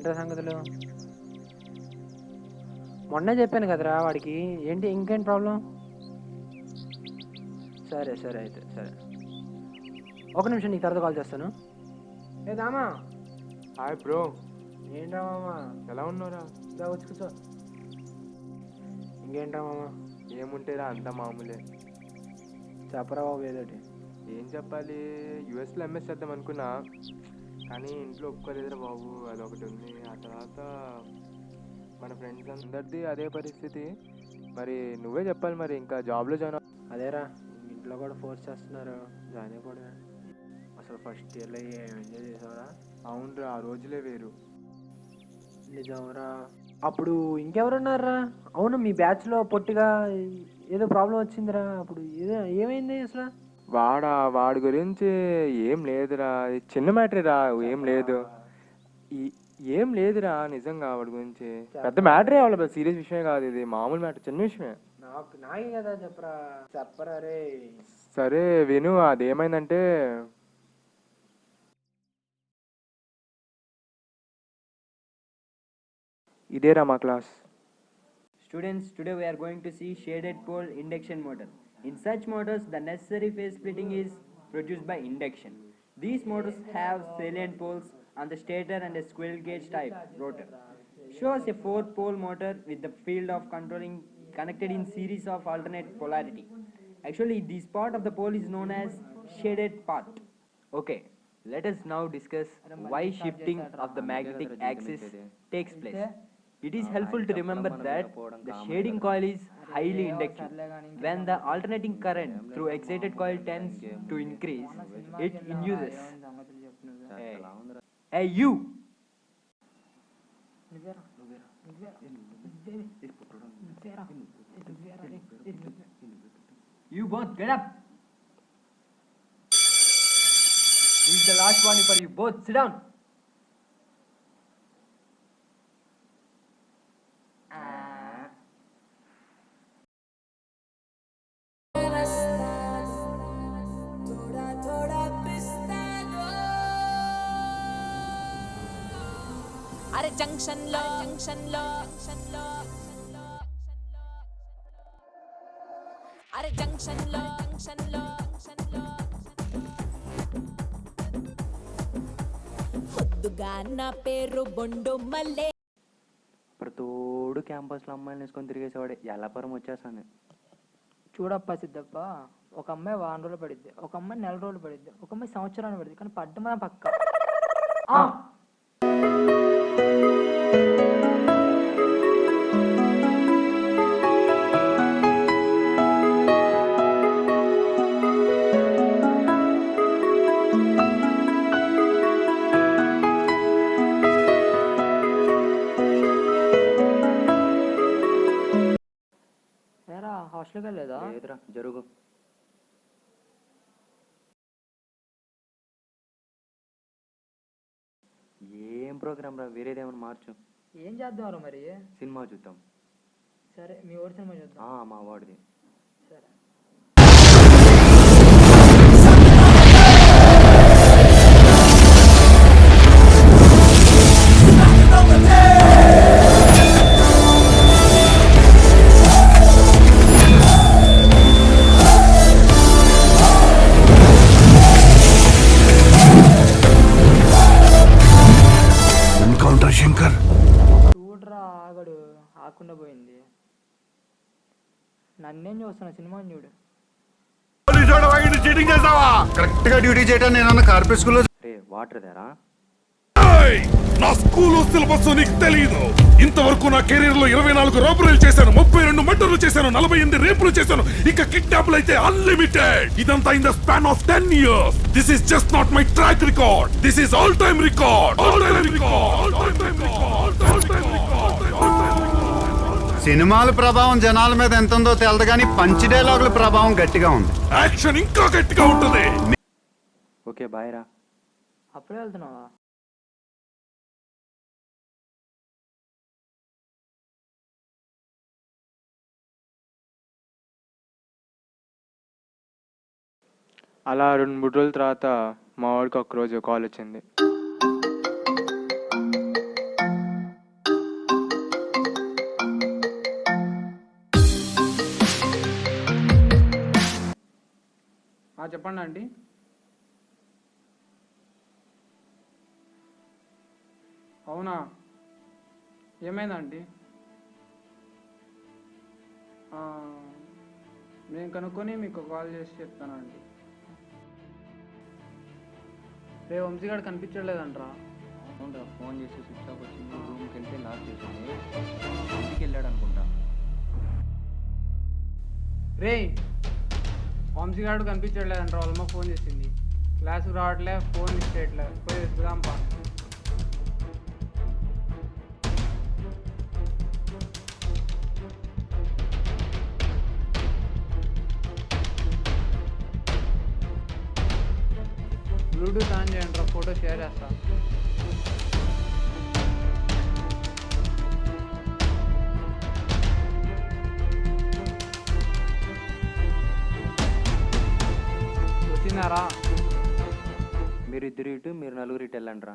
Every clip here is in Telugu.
ఏంట్రా సంగతులు? మొన్నే చెప్పాను కదరా వాడికి. ఏంటి ఇంకేంటి ప్రాబ్లం? సరే సరే అయితే సరే, ఒక నిమిషం నీకు తర్వాత కాల్ చేస్తాను. ఏ దామా. Hi bro. ఏంట్రా మామా, ఎలా ఉన్నారా? ఇలా వచ్చి కూర్చో. ఇంకేంట్రా మామా? ఏముంటేరా అంతా మామూలే. చెప్పరా బాబు ఏదోటి. ఏం చెప్పాలి, యూఎస్లో ఎంఎస్ చేద్దాం అనుకున్నా, కానీ ఇంట్లో ఒప్పుకోలేదురా బాబు. అదొకటి ఉంది. ఆ తర్వాత మన ఫ్రెండ్స్ అందరిది అదే పరిస్థితి. మరి నువ్వే చెప్పాలి, మరి ఇంకా జాబ్లో జాయిన్ అదేరా, ఇంట్లో కూడా ఫోర్స్ చేస్తున్నారు జాయిన్ అయిపోవడమే. అసలు ఫస్ట్ ఇయర్లో ఏం ఎంజాయ్ చేసావురా? అవునరా, ఆ రోజులే వేరు. నిజంరా. అప్పుడు ఇంకెవరున్నారా? అవును, మీ బ్యాచ్లో పొట్టిగా ఏదో ప్రాబ్లం వచ్చిందిరా అప్పుడు. ఏదో ఏమైంది అసలు? వాడి గురించి ఏం లేదురా, చిన్న మ్యాటరేరా, ఏం లేదు. ఏం లేదురా, నిజంగా వాడి గురించి పెద్ద మ్యాటరే అవ్వాలి, సీరియస్ విషయమే కాదు ఇది, మామూలు మ్యాటర్, చిన్న విషయమే. నాకే కదా, చెప్పరా చెప్పరా రే. సరే విను, అదేమైందంటే ఇదేరా మా class. Students, today we are going to see shaded pole induction motor. In such motors, the necessary phase splitting is produced by induction. These motors have salient poles on the stator and a squirrel cage type rotor. Shows a 4-pole motor with the field of controlling connected in series of alternate polarity. Actually, this part of the pole is known as shaded part. Okay, let us now discuss why shifting of the magnetic axis takes place. It is helpful to remember that the shading coil is highly inductive. When the alternating current through excited coil tends to increase, it induces. Hey you! You both get up! This is the last warning for you both. Sit down! అరే జంక్షన్ లో అరే జంక్షన్ లో ముద్దుగా నా పేరు బొండు మల్లె. ప్రతోడు క్యాంపస్లో అమ్మాయిలు వేసుకొని తిరిగేసేవాడే, ఎల్లపురం వచ్చేస్తాను. చూడప్ప సిద్ధప్ప, ఒక అమ్మాయి వారం రోజులు పడిద్ది, ఒక అమ్మాయి నెల రోజులు పడిద్ది, ఒక అమ్మాయి సంవత్సరాన్ని పడిద్ది, కానీ పడ్డం పక్క. ఏరా హాస్టల్కి వెళ్ళలేదా? లేదురా, జరుగు. ఏం ప్రోగ్రామ్ రా, వేరేదేమన్నా మార్చు. ఏం చేద్దాం మరి? సినిమా చూద్దాం. సరే, మీ ఓడి సినిమా చూద్దాం. మా వాడిది. సరే. చూడరా, ఆగడు ఆకుండా పోయింది. నన్నేం చూస్తున్నా, సినిమాని చూడు. కరెక్ట్ గా డ్యూటీ చేయడం నేను కార్పొరేట్ స్కూల్లో. రే వాటర్ దేరా? నా స్కూల్ సిలబస్ నీకు తెలియదు. ఇంతవరకు నా కెరీర్ లో 24 రాబరీలు చేశాను, 32 మర్డర్లు చేశాను, 48 రేపులు చేశాను, ఇక కిడ్నాప్లు అయితే అన్లిమిటెడ్. ఇదంతా in the span of 10 years. This is just not my track record, this is all time record. సినిమాల ప్రభావం జనాల మీద ఎంత ఉందో తెలదు, కానీ పంచ్ డైలాగుల ప్రభావం గట్టిగా ఉంది. యాక్షన్ ఇంకా గట్టిగా ఉంటుంది. ఓకే బాయ్ రా. అప్పుడే వెళ్తున్నావా? అలా 2-3 రోజుల తర్వాత మా వాడికి ఒకరోజు కాల్ వచ్చింది. చెప్పండి అండి. అవునా, ఏమైందండి? నేను కనుక్కొని మీకు కాల్ చేసి చెప్తానండి. రే వంశీగాడు కనిపించలేదంట్రా. అవునరా, ఫోన్ చేసి స్విచ్ ఆఫ్ వచ్చింది, రూమ్కి వెళ్తే లాక్ చేసింది, ఇంటికి వెళ్ళాడు అనుకుంటా. రే వంశీగాడు కనిపించలేదంట్రా, వాళ్ళమ్మ ఫోన్ చేసింది. క్లాసుకు రావట్లే, ఫోన్ లిఫ్ట్ చేయట్లే. పోయి వెతుకుదాంపా. బ్లూటూత్ ఆన్ చేయండి రా, ఫోటో షేర్ చేస్తా. వచ్చిందారా? మీరు ఇద్దరు ఇటు, మీరు నలుగురు ఇటు వెళ్ళండి రా.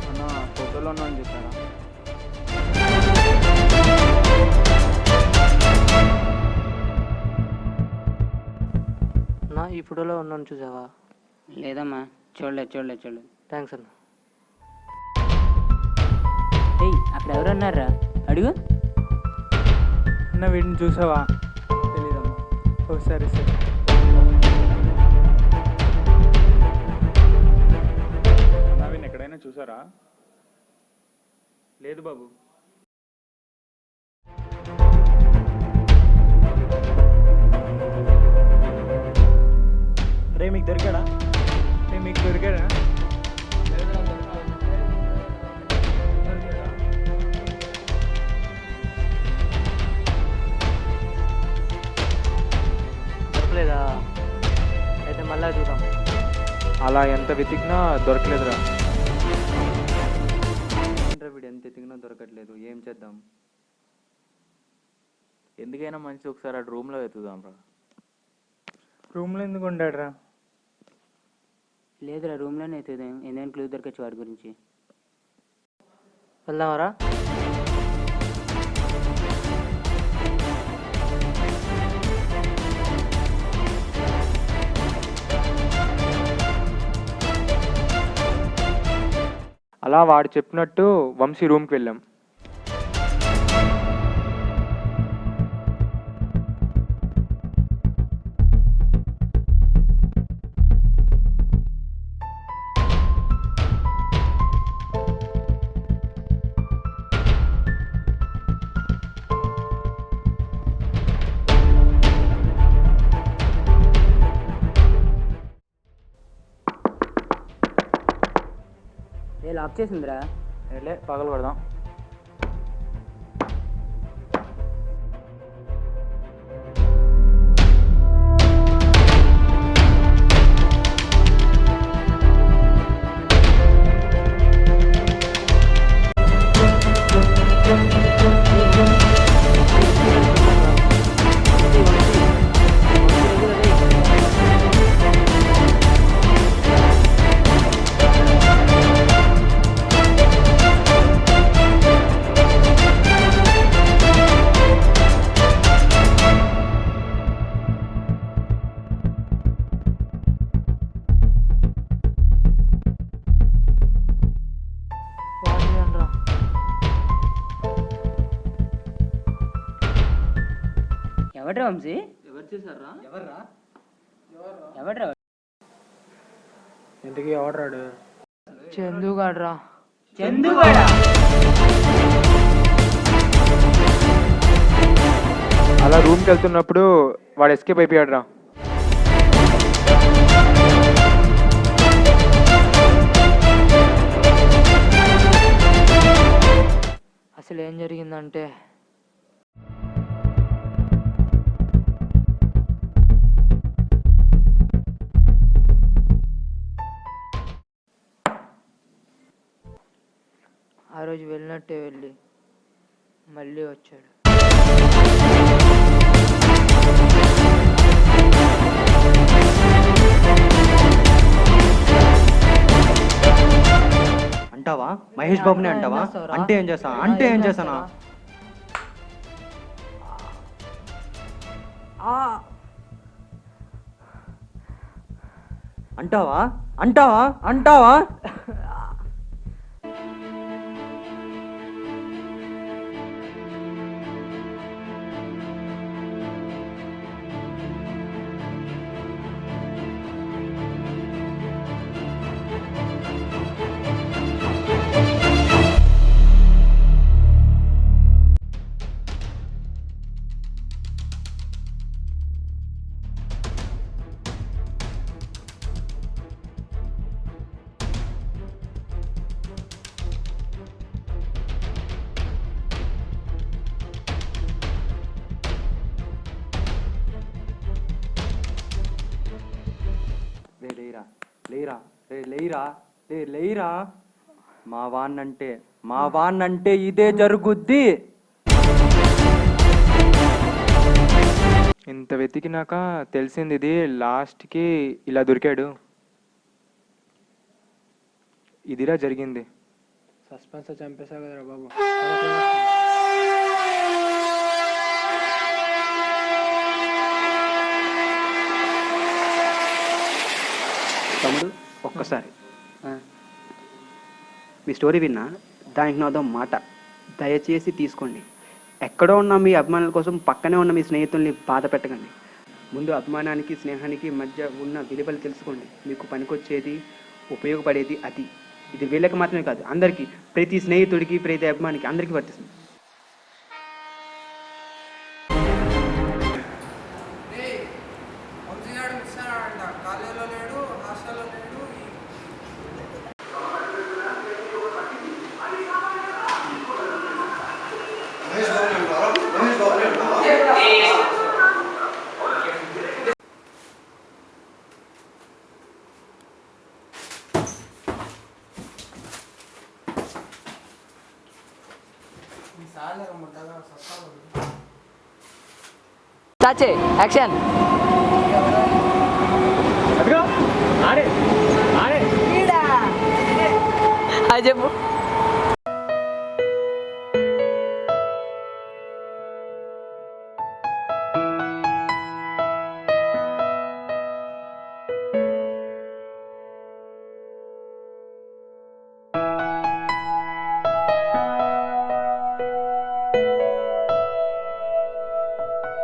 అన్న ఫోటోలో ఉన్నా అని చెప్పారా? నా ఈ ఫోటోలో ఉన్నాను చూసావా? లేదమ్మా, చూడలేదు. థ్యాంక్స్ అన్న. ఏయ్, అక్కడ ఎవరన్నారా? అడుగు. అన్న వీడిని చూసావా? తెలీదమ్మా. ఓ సరే. వీడిని ఎక్కడైనా చూసారా? లేదు బాబు. రే మీకు దొరికాడా? దొరకలేదా? అయితే మళ్ళీ చూద్దాం. అలా ఎంత వెతికినా దొరకలేదురా. వీడు ఎంత ఎతికినా దొరకట్లేదు, ఏం చేద్దాం? ఎందుకైనా మంచి ఒకసారి ఆ రూమ్లో వెతుకుదాం రా. రూమ్లో ఎందుకు ఉండాడు రా? లేదురా, రూమ్లోనే ఎత్తుదాం, ఏదైనా క్లూ దొరకచ్చు వాడి గురించి. వెళ్దామరా? అలా వాడు చెప్పినట్టు వంశీ రూమ్కి వెళ్ళాం. లాక్ చేసిందిరా. పగలు కొడదాం. ఎవడ్రా వంశీ? ఎవడ్రా? ఇంతకీ ఎవడ్రాడు? చందుగాడ్రా. చందుగాడా? అలా రూమ్కి వెళ్తున్నప్పుడు వాడు ఎస్కేప్ అయిపోయాడు రా. అసలు ఏం జరిగిందంటే, ఆ రోజు వెళ్ళినట్టే వెళ్ళి మళ్ళీ వచ్చాడు. అంటావా? మహేష్ బాబునే అంటావా? అంటే ఏం చేస్తా? అంటే ఏం చేస్తానా? అంటావా? అంటావా? అంటావా? లేరా, లేరా. మా వాన్నంటే ఇదే జరుగుద్ది. ఇంత వెతికినాక తెలిసింది ఇది లాస్ట్కి ఇలా దొరికాడు. ఇదిరా జరిగింది. సస్పెన్స్ చంపేశావు కదరా బాబు. తమ్ముడు ఒక్కసారి మీ స్టోరీ విన్నా, దానికి నాదో మాట, దయచేసి తీసుకోండి. ఎక్కడో ఉన్న మీ అభిమానుల కోసం పక్కనే ఉన్న మీ స్నేహితుల్ని బాధ పెట్టకండి. ముందు అభిమానానికి స్నేహానికి మధ్య ఉన్న విలువలు తెలుసుకోండి. మీకు పనికొచ్చేది, ఉపయోగపడేది అది. ఇది వీళ్ళకి మాత్రమే కాదు, అందరికీ, ప్రతి స్నేహితుడికి, ప్రతి అభిమానికి, అందరికీ వర్తిస్తుంది. చాచే యాక్షన్. అది చెప్పు.